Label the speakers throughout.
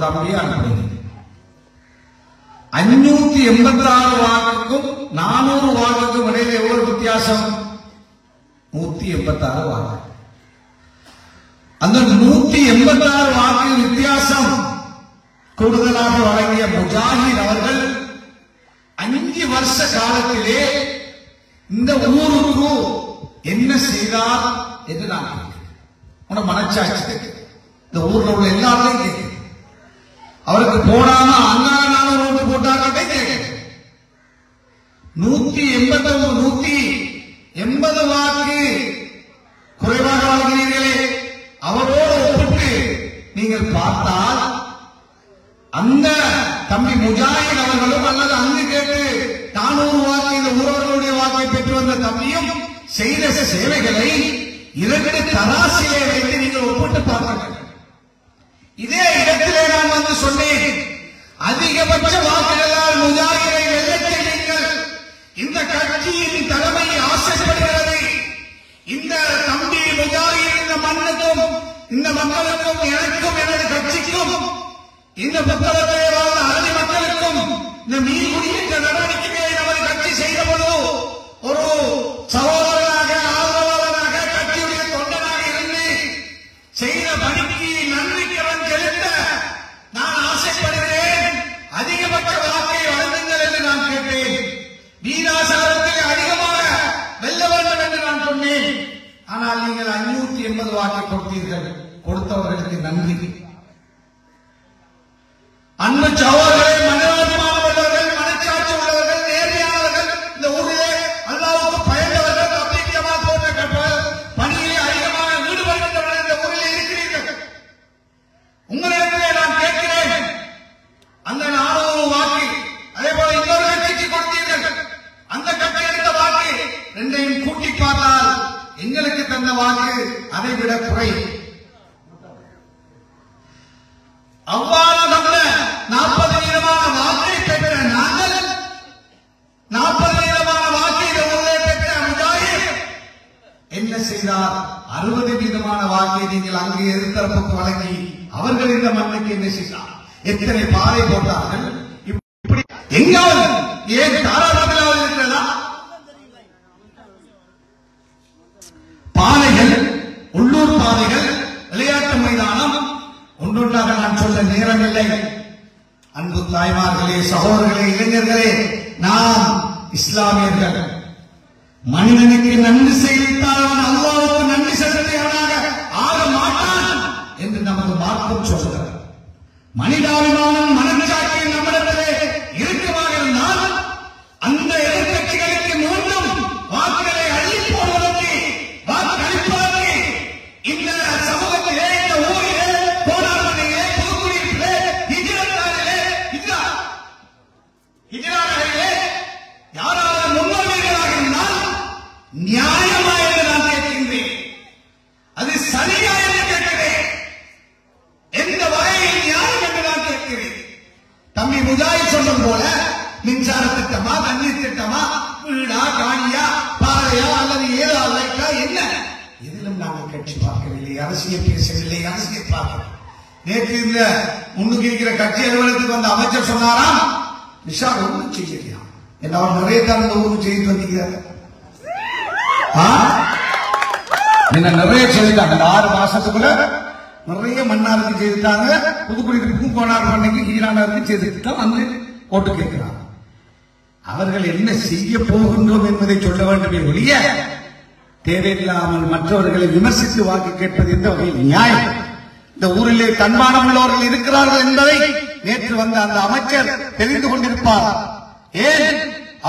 Speaker 1: தம்பியை அனுப்புறீங்க. 586 வாக்குக்கும் 400 வாக்குக்கும் இடையில எவ்வளவு வித்தியாசம்? 186 வாக்கு. அந்த 186 வாக்கு வித்தியாசம் கூடுதலாக வழங்கிய முஜாஹித் அவர்கள் 5 வருஷ காலத்திலே இந்த ஊருக்கு என்ன செய்தார் என்று நான் கேட்கிறேன். மனச்சாட்சி இந்த ஊர்ல உள்ள எல்லாத்தையும் கேட்கிறேன். அவருக்கு போடாம அண்ணா ஓட்டு போட்டாங்க கேட்கிறேன். 180 வாக்கு குறைவாக வழங்கினீர்களே, அவரோடு ஒப்பிட்டு நீங்கள் பார்த்தால் அந்த தம்பி முஜாஹித் அவர்களும் அல்லது அங்கு கேட்டு 400 வாக்கு இந்த ஊரவர்களுடைய வாக்கை பெற்று வந்த தம்பியும் செய்த சேவைகளை 2 தராசிலே வைத்து நீங்கள் ஒப்பிட்டு பார்க்க. இதே இடத்திலே நான் வந்து சொன்னேன், அதிகபட்ச வாக்குகளால் முஜாஹிதை வெல்லத்தை நீங்கள் இந்த கட்சியின் தலைமை ஆசைப்படுகிறது. இந்த தம்பி முஜாஹித் இந்த மண்ணுக்கும் இந்த மக்களுக்கும் எனக்கும் எனது கட்சிக்கும் இந்த புத்தகத்திலே வாழ்ந்த அறுதி மக்களுக்கும் இந்த மீன் குடியேற்ற நடவடிக்கையை நமது கட்சி செய்த பொழுது ஒரு சகோதரனாக ஆதரவாளராக கட்சியுடைய தொண்டனாக இருந்து செய்த பணிக்கு நன்றி கடன் செலுத்த நான் ஆசைப்படுகிறேன். அதிகபட்ச வாக்கை வழங்குங்கள் என்று நான் கேட்டேன். வீராசாரத்தில் அதிகமாக வெல்ல வேண்டும் என்று நான் சொன்னேன். ஆனால் நீங்கள் 580 வாக்கை கொடுத்தீர்கள். கொடுத்தவர்களுக்கு நன்றி. அன்பு சகோதரர்களே, மனிதாபிமானம் உள்ளவர்கள், மனச்சாட்சி உள்ளவர்கள், நேர்மையானவர்கள், இந்த ஊரிலே அல்லாஹ்வுக்கு பயந்தவர்கள், அபிஷேகமா போன்ற பணியிலே அதிகமாக ஈடுபடுகின்றவர்கள் இந்த ஊரிலே இருக்கிறீர்கள். உங்களிடத்திலே நான் கேட்கிறேன், அந்த 400 வாக்கு அதே போல இன்னொரு கட்சிக்கு கொடுத்தீர்கள். அந்த கட்சி எடுத்த வாக்கு ரெண்டையும் கூட்டி பார்த்தால் எங்களுக்கு தந்த வாக்கு அதை விட குறை. அவ்வாறு தந்த 40% வாக்கை பெற்ற நாங்கள் 40% வாக்கை உள்ளே பெற்ற முஜாஹித் என்ன செய்தார்? 60% வாக்கை நீங்கள் அங்கு எதிர்த்தரப்புக்கு வழங்கி அவர்கள் இந்த மண்ணுக்கு என்ன செய்தார்? எத்தனை பாறை போட்டார்கள்? இப்படி எங்காவது ஏன் தாராளமாக இருக்கிறதா? பாதைகள், உள்ளூர் பாதைகள், விளையாட்டு மைதானம் ஒன்றொன்றாக நான் சொல்ல நேரமில்லை. அன்பு தாய்மார்களே, சகோதரர்களே, இளைஞர்களே, நாம் இஸ்லாமியர்கள். மனிதனுக்கு நன்றி செய்தால் அவன் அல்லாஹ்வுக்கு நன்றி செலுத்தியவனாக ஆக மாட்டான் என்று நமது மார்க்கம் சொல்கிறது. மனிதாபிமானம், மனச்சாட்சி நம்மிடத்திலே இறுக்கமாக இருந்தால் அந்த எதிர்கட்சிகளுக்கு மீண்டும் வாக்குகளை அள்ளி போடுவதற்கு, வாக்களிப்பதற்கு இந்த சமூகத்திலே, இந்த ஊரிலே, போராட்டத்திலே, புதுக்குடியிலே, ஹிஜ்ரத்திலே, ஹிஜ்ராவிலே யாராவது முன்வருவீர்களாக இருந்தால் நியாயமா என்று நான் கேட்கின்றேன். அது சரியா என்று கேட்கிறேன். எந்த வகையில் நியாயம் என்று நான் கேட்கிறேன். தம்பி முஜாஹித் சொன்னது போல மின்சார திட்டமா, தண்ணீர் திட்டமா, வீடா, காணியா, பாறையா அல்லது ஏதோ அல்லைக்கா என்ன, எதிலும் நாங்கள் கட்சி பார்க்கவில்லை, அரசியல் பேசவில்லை, அரசியல் பார்க்கவில்லை. நேற்று இந்த முன்னுக்கு இருக்கிற கட்சி அலுவலகத்துக்கு வந்த அமைச்சர் சொன்னாராம், நிஷா ஒன்றும் செய்யலையா என்ன, அவர் நிறைய தான் இந்த ஊருக்கு செய்து வந்தீங்க. நிறைய செய்தாங்க. இந்த 6 மாசத்துக்குள்ள நிறைய மன்னாருக்கு செய்துட்டாங்க, புதுக்குடியிருப்புக்கும் கோனார் பண்ணைக்கு ஈரானருக்கு செய்துட்டு வந்து ஓட்டு கேட்கிறாங்க. அவர்கள் என்ன செய்ய போகின்றோம் என்பதை சொல்ல வேண்டுமே ஒழிய தேவையில்லாமல் மற்றவர்களை விமர்சித்து வாக்கு கேட்பது எந்த வகையில் நியாயம்? இந்த ஊரிலே தன்மானம் உள்ளவர்கள் இருக்கிறார்கள் என்பதை நேற்று வந்த அந்த அமைச்சர் தெரிந்து கொண்டிருப்பார். ஏன்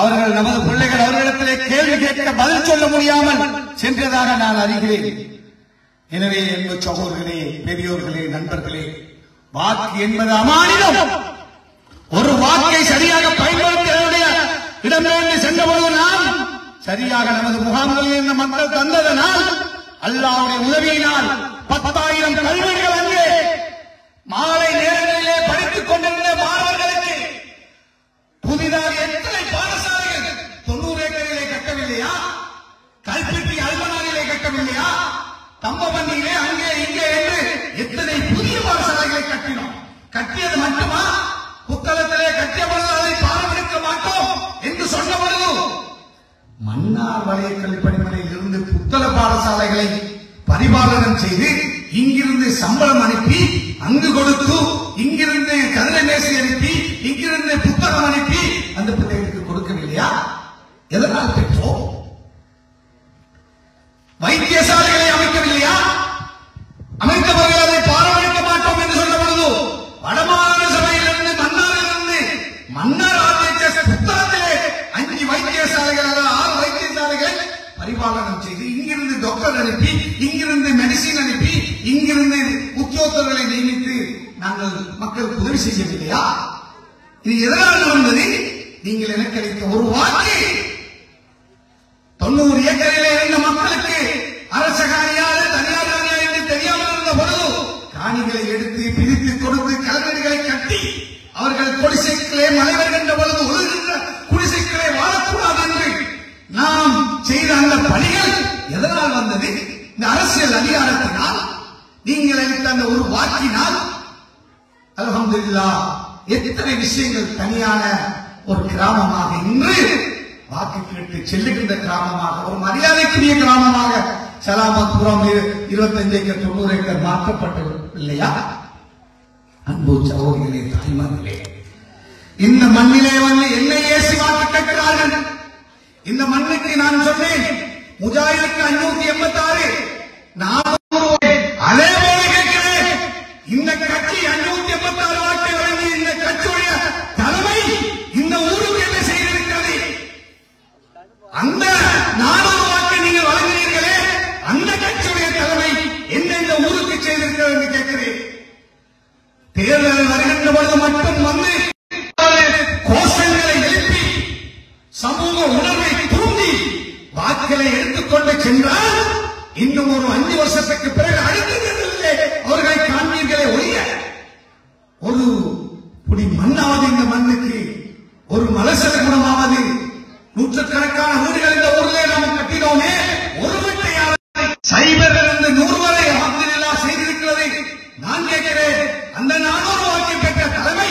Speaker 1: அவர்கள் நமது பிள்ளைகள் அவர்களிடத்திலே கேள்வி கேட்க பதில் சொல்ல முடியாமல் சென்றதாக நான் அறிகிறேன். எனவே என்பது சகோதரர்களே, பெரியோர்களே, நண்பர்களே, வாக்கு என்பது அமானிதம். ஒரு வாக்கை சரியாக பயன்படுத்திய இடமிருந்து சென்றபோது நாம் சரியாக நமது முகாம்களில் இந்த மக்கள் தந்ததனால் அல்லாஹ்வுடைய உதவியினால் 10,000 கல்விகள் அங்கே மாலை நேரங்களிலே படித்துக் கொண்டிருந்த மாணவர்களுக்கு புதிதாக எத்தனை பாடசாலைகள் 90 ஏக்கரிலே கட்டவில்லையா? கல்பெட்டி அல்மனாரிலே கட்டவில்லையா? தம்பபண்ணியிலே அங்கே இங்கே என்று எத்தனை புதிய பாடசாலைகளை கட்டினோம். கட்டிய மன்னார் வலயக்கல்வி பணிமனையில் இருந்து புத்தள பாடசாலைகளை பரிபாலனம் செய்து இங்கிருந்து சம்பளம் அனுப்பி அங்கு கொடுத்து இங்கிருந்து கதிரமேசை அனுப்பி இங்கிருந்து புத்தகம் அனுப்பி அந்த பிள்ளைகளுக்கு கொடுக்கவில்லையா? எதனால் பெற்றோம்? வைத்தியசாலைகளை அமைக்கவில்லையா? அமைத்தவர்கள் அதை பாராட்ட மாட்டோம் என்று சொல்ல பொழுது வடமாகாண சபையிலிருந்து மன்னாரிலிருந்து மன்னார் புத்தகத்திலே 5 வைத்தியசாலைகள் 6 வைத்தியசாலைகளை பரிபாலனம் செய்து இங்கிருந்து டாக்டர் அனுப்பி இங்கிருந்து மெடிசின் அனுப்பி இங்கிருந்து உத்தியோகர்களை நியமித்து நாங்கள் மக்களுக்கு உதவி செய்யவில்லையா? இது எதனால் வந்தது? நீங்கள் எனக்கு அளித்த ஒரு வாக்கு 90 ஏக்கரிலே இருந்த மக்களுக்கு அரச காணியாக தனியார் காணியா என்று தெரியாமல் இருந்த பொழுது காணிகளை எடுத்து பிரித்து கொடுத்து கல்வெட்டுகளை கட்டி அவர்கள் குடிசைக்களே மழை வருகின்ற பொழுது ஒழுகின்ற குடிசைக்களே வாழக்கூடாது என்று நாம் செய்த அந்த பணிகள் எதனால் வந்தது? இந்த அரசியல் அதிகாரத்தினால், நீங்கள் அளித்த அந்த ஒரு வாக்கினால். அல்ஹம்துலில்லாஹ், எத்தனை விஷயங்கள் தனியான ஒரு கிராமமாக இன்று வாக்கு கேட்டு செல்லுகின்ற கிராமமாக, ஒரு மரியாதைக்குரிய கிராமமாக சலாமத்புரம் 25 ஏக்கர் 90 ஏக்கர் மாற்றப்பட்டது இல்லையா? அன்பு சகோதரிகளே, தாய்மார்களே, இந்த மண்ணிலே வந்து என்னை ஏசி வாக்கு கேட்கிறார்கள். இந்த மண்ணுக்கு நான் சொன்னேன் முஜாஹிதுக்கு 586 400 அதே போல கேட்கிறேன். இந்த கட்சி 586 வாக்கை வழங்கி இந்த கட்சியுடைய தலைமை இந்த ஊருக்கு என்ன செய்திருக்கிறது? அந்த 400 வாக்கை நீங்கள் வழங்கினீர்களே, அந்த கட்சியுடைய தலைமை என்ன இந்த ஊருக்கு செய்திருக்கிறது என்று கேட்கிறேன். தேர்தல் வருகின்ற பொழுது மட்டும் வந்து கோஷங்களை எழுப்பி சமூக உணர்வை தூண்டி வாக்களை எடுத்துக்கொண்டு சென்றால் இன்னும் ஒரு 5 வருஷத்துக்கு பிறகு அடுத்ததிலே அவர்களை காண்பீர்களே ஒழிய ஒரு புடி மண்ணாவது இந்த மண்ணுக்கு ஒரு மலசல குணமாவது நூற்றுக்கணக்கான வீடுகள் இந்த ஊரிலே நாம் கட்டினோமே, ஒரு வீட்டையாவது சைபரிலிருந்து 100 வரை அல்ஹம்துலில்லாஹ் செய்திருக்கிறது. நான் கேட்கிறேன், அந்த 400 வாக்கை பெற்ற தலைமை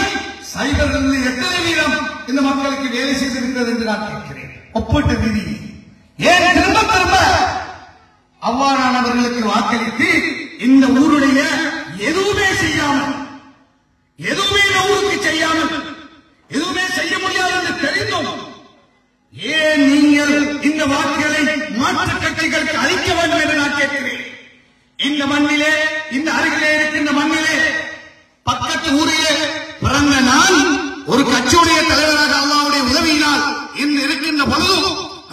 Speaker 1: சைபரிலிருந்து எத்தனை வீதம் இந்த மக்களுக்கு வேலை செய்திருக்கிறது என்று நான் கேட்கிறேன். ஒப்பீட்டு விதி ஏன் திரும்ப திரும்ப அவ்வாறானவர்களுக்கு வாக்களித்து இந்த ஊருடைய எதுவுமே செய்யாமல், எதுவுமே இந்த ஊருக்கு செய்யாமல், எதுவுமே செய்ய முடியாது என்று தெரிந்தும் ஏன் நீங்கள் இந்த வாக்குகளை மாற்றுக் கட்சிகளுக்கு அளிக்க வேண்டும் என்று நான் கேட்கிறேன். இந்த மண்ணிலே, இந்த அருகிலே இருக்கின்ற மண்ணிலே, பக்கத்து ஊரிலே பிறந்த நான் ஒரு கட்சியுடைய தலைவராக அல்லாஹ்வுடைய உதவியினால் இன்று இருக்கின்ற பொழுது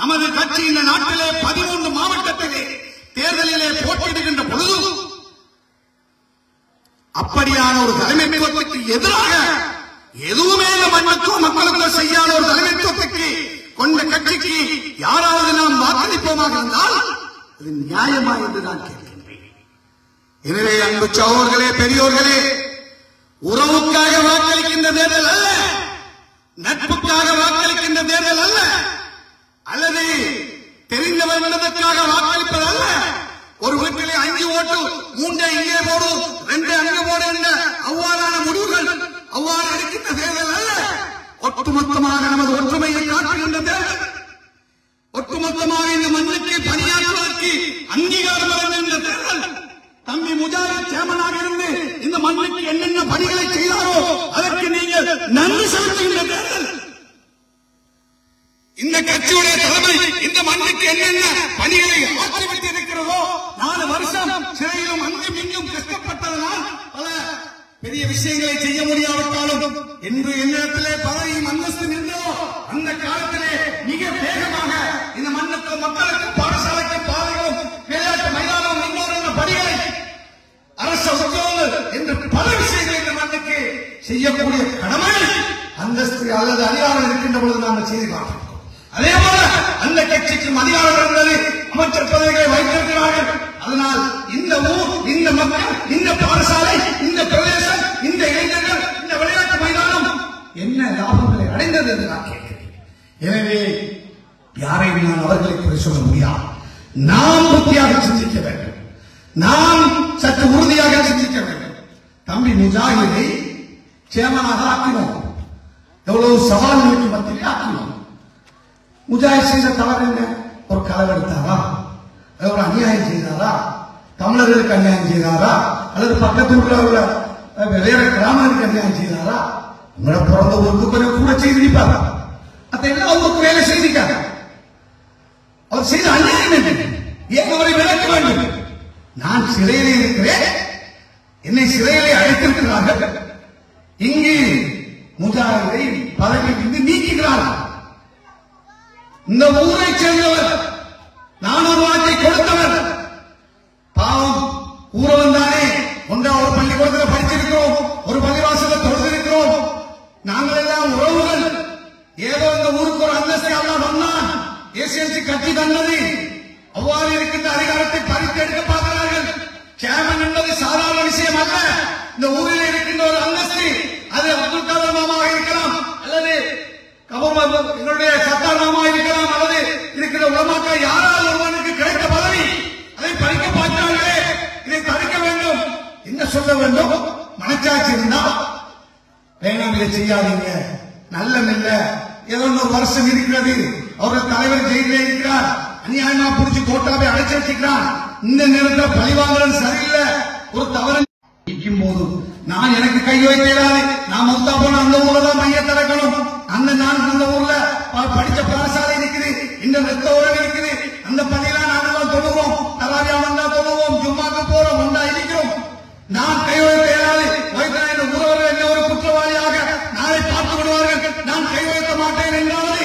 Speaker 1: நமது கட்சி இந்த நாட்டிலே 13 மாவட்டத்திலே தேர்தலிலே போட்டியிடுகின்ற பொழுது அப்படியான ஒரு தலைமைத்துவத்துக்கு எதிராக எதுவுமே மண்ணுக்கோ மக்களுக்கோ செய்யாத ஒரு தலைமைத்துவத்துக்கு கொண்ட கட்சிக்கு யாராவது நாம் வாக்களிப்போமாக இருந்தால் அது நியாயமா என்று நான் கேட்கின்றேன். எனவே அன்பு சகோதரர்களே, பெரியோர்களே, உறவுக்காக வாக்களிக்கின்ற தேர்தல் அல்ல, நட்புக்காக வாக்களிக்கின்ற தேர்தல் அல்ல, அல்லது தெரிந்தவர் என்பதற்காக வாக்களிப்பது அல்ல. ஒரு வீட்டிலே 5 ஓட்டு 3 இங்கே போடு 2 அங்கே போடு என்ற அவ்வாறான முடிவுகள் அவ்வாறு எடுக்கின்ற தேர்தல் அல்ல. ஒட்டுமொத்தமாக நமது ஒற்றுமையை காட்டுகின்ற தேர்தல், ஒட்டுமொத்தமாக இந்த மண்ணுக்கு பணியாற்றுவதற்கு அங்கீகாரம் வழங்குகின்ற தேர்தல். தம்பி முஜாஹித் சேமனாக இருந்து இந்த மண்ணுக்கு என்னென்ன பணிகளை செய்தாரோ அதற்கு நீங்கள் நன்றி செலுத்துகின்ற தேர்தல். இந்த கட்சியுடைய தலைமை இந்த மண்ணுக்கு என்னென்ன பணிகளை ஆற்றிவிட்டு இருக்கிறதோ, 4 வருஷம் சிறையிலும் அங்கும் இங்கும் கஷ்டப்பட்டதனால் பல பெரிய விஷயங்களை செய்ய முடியாவிட்டாலும் என்று என்னிடத்திலே பதவியும் அந்தஸ்து நின்றதோ அந்த காலத்திலே மிக வேகமாக இந்த மண்ணுக்கு மக்களுக்கு பாடசாலைக்கு பாதைகளும் விளையாட்டு மைதானம் இன்னொரு பணிகளை அரசு உத்தியோகங்கள் என்று பல விஷயங்களை இந்த மண்ணுக்கு செய்யக்கூடிய கடமை அந்தஸ்து அல்லது அதிகாரம் இருக்கின்ற பொழுது நாங்கள் செய்து காட்டிருக்கோம். அதே போல அந்த கட்சிக்கு அதிகாரம் இருந்தது, அமைச்சர் பதவிகளை வைத்திருக்கிறார்கள். அதனால் இந்த ஊர், இந்த மக்கள், இந்த பாடசாலை, இந்த பிரதேசம், இந்த இளைஞர்கள், இந்த விளையாட்டு மைதானம் என்ன லாபங்களை அடைந்தது என்று நான் கேட்கிறேன். எனவே யாரையும் நான் அவர்களை குறை சொல்ல முடியாது. நாம் புத்தியாக சிந்திக்க வேண்டும், நாம் சற்று உறுதியாக சிந்திக்க வேண்டும். தம்பி முஜாஹிதை சேமனாக ஆக்கினோம், எவ்வளவு சவால்களுக்கு மத்தியிலே ஆக்கினோம். முஜாஹித் செய்த தவறு என்ன? ஒரு களவெடுத்தாரா, ஒரு அநியாயம் செய்தாரா, தமிழர்களுக்கு அநியாயம் செய்தாரா, அல்லது பக்கத்து உள்ள வேற கிராமங்களுக்கு அநியாயம் செய்தாரா? உங்களை பிறந்த ஊருக்கு கொஞ்சம் கூட செய்திருப்பாரா? அதெல்லாம் அவருக்கு வேலை செய்திருக்காங்க. அவர் செய்த அநியாயம் என்ன? ஏன் அவரை விளக்க வேண்டும்? நான் சிறையிலே இருக்கிறேன், என்னை சிறையிலே அடைத்திருக்கிறார்கள், இங்கு முஜாஹிதை பதவியிலிருந்து நீக்குகிறார்கள். இந்த ஊரை சேர்ந்தவர், நான் ஒரு வார்த்தை கொடுத்தவர், பாவம் ஊரவன் தானே, ஒன்றா ஒரு பள்ளிக்கூடத்தில் படிச்சிருக்கிறோம், ஒரு பள்ளிவாசல தொழுதிருக்கிறோம், நாங்கள் எல்லாம் உறவுகள். ஏதோ இந்த ஊருக்கு ஒரு அந்தஸ்தை அல்லாஹ் வந்தான், ஏசிஎன்சி கட்சி தந்தது. அவ்வாறு இருக்கின்ற அதிகாரத்தை பறித்தெடுக்க பார்க்கிறார்கள். சேர்மன் என்பது சாதாரண விஷயம் அல்ல. இந்த ஊரில் இருக்கின்ற ஒரு அந்தஸ்து, அது அப்துல் கலாம் மாமாக இருக்கலாம், அல்லது எங்களுடைய சத்தார் மாமா இருக்கலாம், அல்லது இருக்கிற உலமாக்கள் யாரால் ஒருவனுக்கு கிடைத்த பதவி, அதை பறிக்க பார்க்கிறார்களே, இதை தடுக்க வேண்டும். என்ன சொல்ல வேண்டும்? மனச்சாட்சி இருந்தா வேணாம், இதை செய்யாதீங்க, நல்ல ஏதோ ஒரு வருஷம் இருக்கிறது, அவருடைய தலைவர் ஜெயிலே இருக்கிறார், அநியாயமா புடிச்சு கோட்டாவை அடைச்சு வச்சுக்கிறான், இந்த நேரத்தில் பழிவாங்கல் சரியில்லை, ஒரு தவறு நிற்கும் போது நான் எனக்கு கை வைத்தேடாது, நான் மொத்தா போன அந்த ஊர்ல தான் மைய திறக்கணும், நான் அந்த ஊர்ல படிச்ச பாடசாலை இருக்குது, இந்த ரத்த உறவு இருக்குது, அந்த பள்ளியில நாங்கள் தொழுவோம், தராவியா வந்தா தொழுவோம், ஜும்மாக்கு போறோம், ஒன்றா இருக்கிறோம், நான் கை வைத்தேடாது, வைத்தா இந்த ஊரவர்கள் என்ன ஒரு குற்றவாளியாக நாளை பார்த்து விடுவார்கள், நான் கை வைக்க மாட்டேன் என்றாவது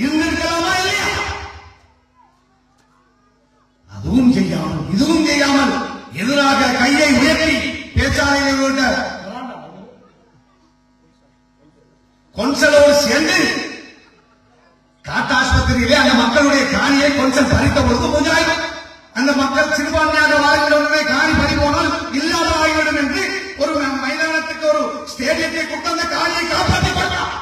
Speaker 1: இருந்திருக்கலாமா இல்லையா? அதுவும் செய்யாமல் இதுவும் செய்யாமல் எதிராக கையை உயர்த்தி பேச்சாளர்களோட கொன்சலோடு சேர்ந்து காட்டாஸ்பத்திரியிலே அந்த மக்களுடைய காணியை கொன்சல் பறித்த பொழுது முஜாஹித் அந்த மக்கள் சிறுபான்மையாக வாழ்கிற காணி பறி போனால் இல்லாத ஆகிவிடும் என்று ஒரு மைதானத்துக்கு ஒரு ஸ்டேடியத்தை கொடுத்து அந்த காணியை காப்பாற்றி கொடுத்தார்.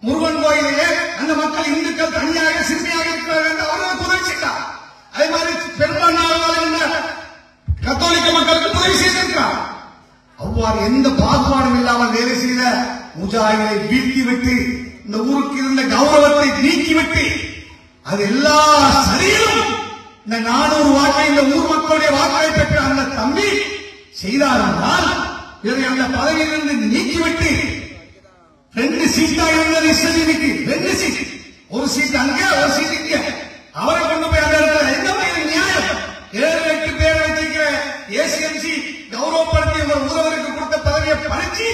Speaker 1: முருகன் கோயிலேயே அந்த மக்கள் இந்துக்கள் தனியாக சிறுமியாக இருக்கிறார்கள் என்று அவர்களுக்கு உதவி செய்தார். அதே மாதிரி பெரும்பான்மையாக கத்தோலிக்க மக்களுக்கு உதவி செய்திருக்கிறார். அவ்வாறு எந்த பாகுபாடும் இல்லாமல் வேலை செய்த முஜாஹிதை வீழ்த்திவிட்டு இந்த ஊருக்கு இருந்த கௌரவத்தை நீக்கிவிட்டு அது எல்லா சரியிலும் இந்த 400 வாக்கை இந்த ஊர் மக்களுடைய வாக்களை பெற்ற அந்த தம்பி செய்தார் என்றால் இவரை அந்த பதவியிலிருந்து நீக்கிவிட்டு 2 சீட்டா இருந்தது இஸ்லாமிக்கு 2 சீட், ஒரு சீட் அங்கே ஒரு சீட் இங்கே, அவரை கொண்டு போய் அந்த இடத்துல எந்த மாதிரி நியாயம்? 7-8 பேர் வச்சிருக்கிற ஏசிஎம்சி கௌரவப்படுத்தி உங்க ஊரவருக்கு கொடுத்த பதவியை பறிச்சு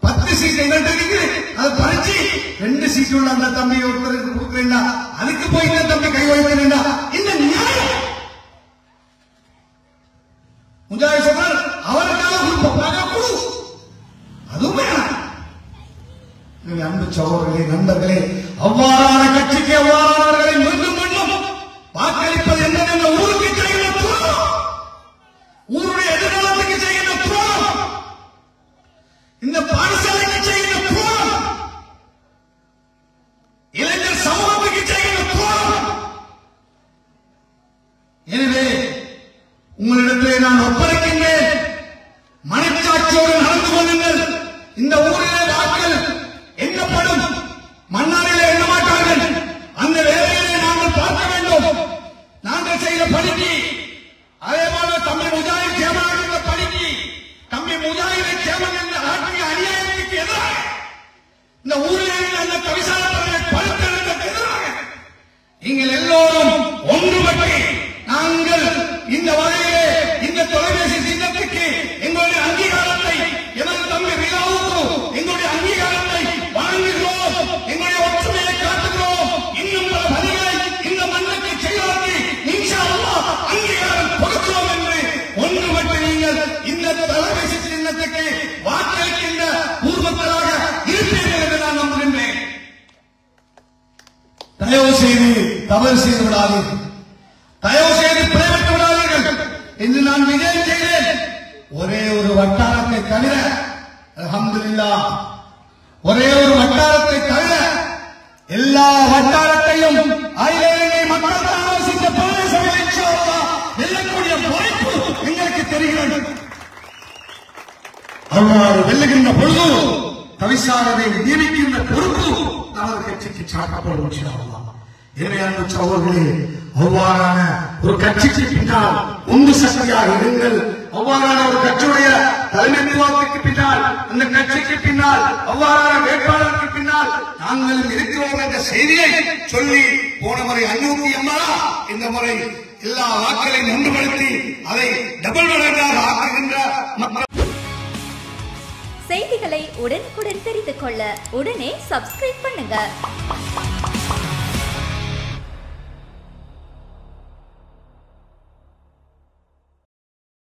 Speaker 1: 10 சீட் எங்கிட்ட இருக்கு, அதை பறிச்சு 2 சீட் உள்ள அந்த தம்பி ஒருத்தருக்கு கொடுக்கிறேன்னா அதுக்கு போய் இந்த தம்பி கை வைக்கிறேன்னா இந்த நியாயம்? முஜாஹித் சொல்றார் அவருக்காக குடு, அதுவும் வேணாம். அன்பு சகோதரர்களே, நண்பர்களே, அவ்வாறான கட்சிக்கு அவ்வாறானவர்களை மீண்டும் மீண்டும் வாக்களிப்பது என்னது? இந்த ஊருக்கு செய்கிற துரோகம், ஊருடைய எதிர்காலத்துக்கு செய்கிற துரோகம், இந்த பாடசாலைக்கு செய்கிற துரோகம், இளைஞர் சமூகத்துக்கு செய்கிற துரோகம். எனவே உங்களிடத்திலே நான் ஒப்படைக்கின்றேன், மனச்சாட்சியோடு நடந்து கொள்ளுங்கள். இந்த ஊரிலே வாக்கள் எண்ணப்படும், மன்னாரிலே எண்ண மாட்டார்கள். அந்த வேலையிலே நாங்கள் பார்க்க வேண்டும். நாங்கள் செய்த பணிக்கு அதே போல தம்பி முஜாஹித் சேமன் என்ற பணிக்கு, தம்பி முஜாஹிதை சேமன் என்ற ஆட்சி அநியாயத்துக்கு எதிராக, இந்த ஊரில் அந்த கவிசாரத்தை படுத்தெடுத்ததற்கு எதிராக நீங்கள் எல்லோரும் ஒன்றுபட்டு நாங்கள் இந்த வகையிலே இந்த தொலைபேசி சின்னத்துக்கு எங்களுடைய அங்கீகாரத்தை, எனது தம்பி ரியாவுக்கு எங்களுடைய அங்கீகாரத்தை வழங்குகிறோம், எங்களுடைய ஒற்றுமையை காட்டுகிறோம். இன்னும் பல பணிகளை இந்த மண்ணுக்கு செய்வதற்கு இன்ஷா அல்லாஹ் அங்கீகாரம் கொடுக்கிறோம் என்று ஒன்றுபட்டு நீங்கள் இந்த தொலைபேசி சின்னத்துக்கு வாக்களிக்கின்ற பூர்வத்தராக இருப்பீர்கள் என்று நான் நம்புகின்றேன். தயவு செய்து தவறு செய்து விடாதீர்கள், தயவு செய்து பிழைவிட்டு விடாதீர்கள் என்று நான் விஜயம் செய்தேன். ஒரே ஒரு வட்டாரத்தை தவிர, அல்ஹம்துலில்லாஹ், ஒரே ஒரு வட்டாரத்தை தவிர எல்லா வட்டாரத்தையும் அகில மக்கள் ஆலோசித்த பிரதேசங்களில் இன்ஷா அல்லாஹ் வெல்லக்கூடிய வாய்ப்பு எங்களுக்கு தெரிகிறது. அவ்வாறு வெல்லுகின்ற பொழுது தவிசாரரை நியமிக்கின்ற பொறுப்பு நமது கட்சிக்கு சாட்டப்படும். இன்ஷா அல்லாஹ்
Speaker 2: அன்பு சகோதரர்களே, அவ்வாறான ஒரு கட்சிக்கு பின்னால் உந்து சக்தியாக இருங்கள். அவ்வாறான ஒரு கட்சியுடைய தலைமைத்துவத்துக்கு பின்னால், அந்த கட்சிக்கு பின்னால், அவ்வாறான வேட்பாளருக்கு பின்னால் நாங்களும் இருக்கிறோம் என்ற செய்தியை சொல்லி, போன முறை 580 இந்த முறை எல்லா வாக்களையும் ஒன்றுபடுத்தி அதை டபுள் மடங்காக ஆக்குகின்ற மக்கள்.
Speaker 3: செய்திகளை உடனுக்குடன் தெரிந்து கொள்ள உடனே சப்ஸ்கிரைப் பண்ணுங்க.